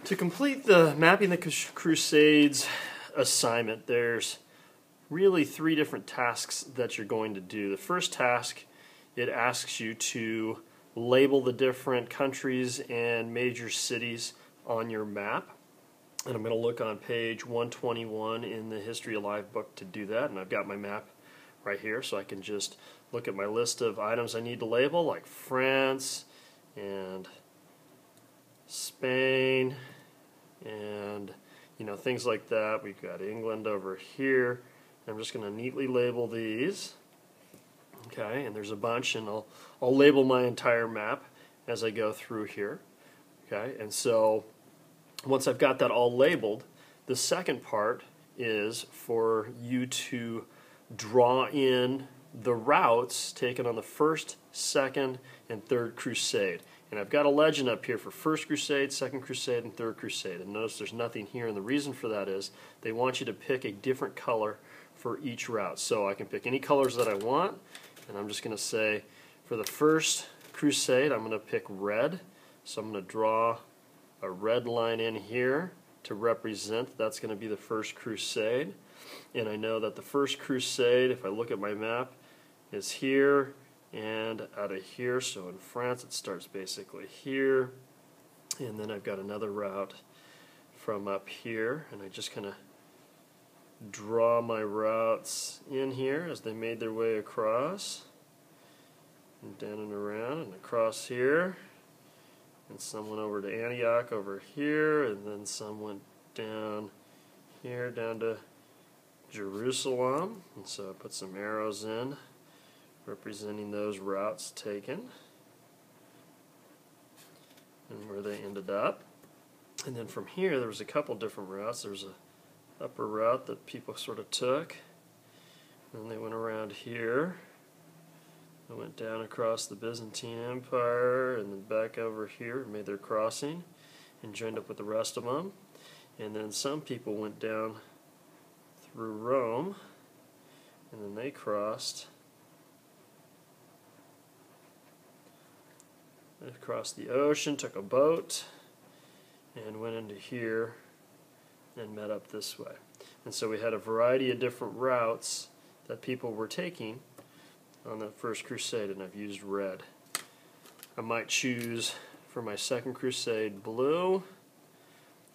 To complete the Mapping the Crusades assignment, there's really three different tasks that you're going to do. The first task, it asks you to label the different countries and major cities on your map. And I'm going to look on page 121 in the History Alive book to do that. And I've got my map right here, so I can just look at my list of items I need to label, like France and Spain and things like that. We've got England over here. I'm just going to neatly label these. Okay, and there's a bunch, and I'll label my entire map as I go through here. Okay, and so once I've got that all labeled, the second part is for you to draw in the routes taken on the first, second, and third crusade. And I've got a legend up here for First Crusade, Second Crusade, and Third Crusade. And notice there's nothing here, and the reason for that is they want you to pick a different color for each route. So I can pick any colors that I want, and I'm just going to say for the First Crusade I'm going to pick red. So I'm going to draw a red line in here to represent that's going to be the First Crusade. And I know that the First Crusade, if I look at my map, is here and out of here. So in France it starts basically here, and then I've got another route from up here, and I just kind of draw my routes in here as they made their way across and down and around and across here, and some went over to Antioch over here, and then some went down here down to Jerusalem. And so I put some arrows in representing those routes taken and where they ended up. And then from here there was a couple different routes. There was a upper route that people sort of took, and then they went around here. They went down across the Byzantine Empire and then back over here and made their crossing and joined up with the rest of them. And then some people went down through Rome, and then they crossed across the ocean, took a boat, and went into here and met up this way. And so we had a variety of different routes that people were taking on the First Crusade, and I've used red. I might choose for my Second Crusade blue,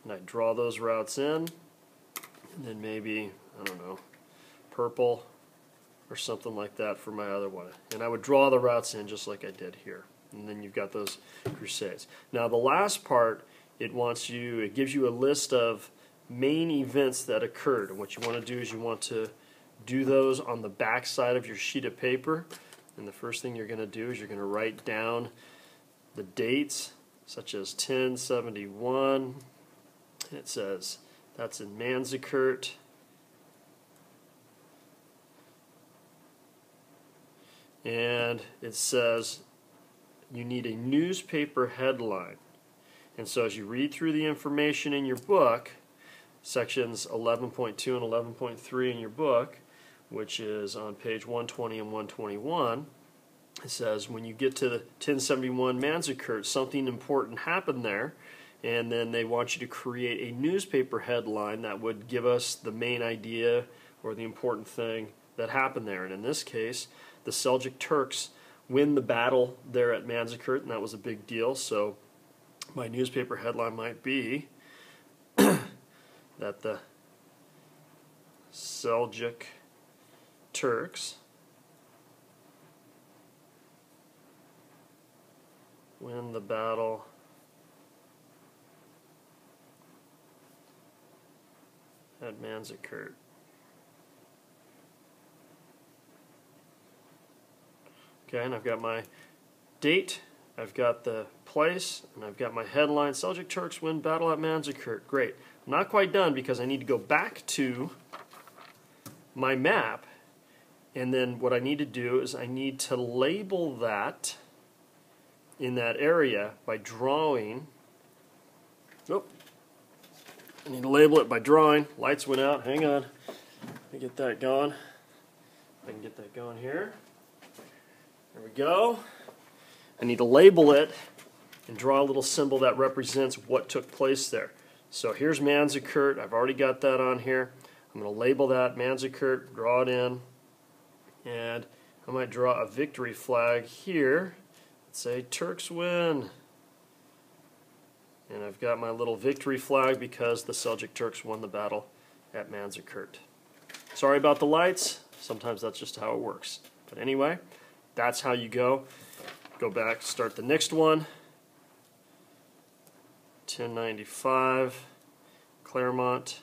and I draw those routes in, and then maybe, I don't know, purple or something like that for my other one. And I would draw the routes in just like I did here. And then you've got those crusades. Now the last part, it gives you a list of main events that occurred. And what you want to do is you want to do those on the back side of your sheet of paper. And the first thing you're going to do is you're going to write down the dates, such as 1071. And it says that's in Manzikert. And it says you need a newspaper headline. And so as you read through the information in your book, sections 11.2 and 11.3 in your book, which is on page 120 and 121, it says when you get to the 1071 Manzikert, something important happened there, and then they want you to create a newspaper headline that would give us the main idea or the important thing that happened there. And in this case, the Seljuk Turks win the battle there at Manzikert, and that was a big deal. So my newspaper headline might be that the Seljuk Turks win the battle at Manzikert. Okay, and I've got my date, I've got the place, and I've got my headline, Seljuk Turks win battle at Manzikert. Great. I'm not quite done because I need to go back to my map, and then what I need to do is I need to label that in that area by drawing. I need to label it by drawing. Lights went out. Hang on. Let me get that going. I can get that going here. There we go. I need to label it and draw a little symbol that represents what took place there. So here's Manzikert. I've already got that on here. I'm going to label that Manzikert, draw it in, and I might draw a victory flag here. Let's say Turks win. And I've got my little victory flag because the Seljuk Turks won the battle at Manzikert. Sorry about the lights. Sometimes that's just how it works. But anyway, that's how you go. Go back, start the next one. 1095, Claremont.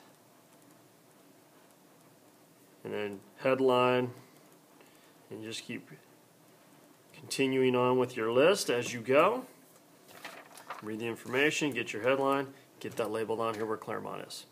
And then headline. And you just keep continuing on with your list as you go. Read the information, get your headline, get that labeled on here where Claremont is.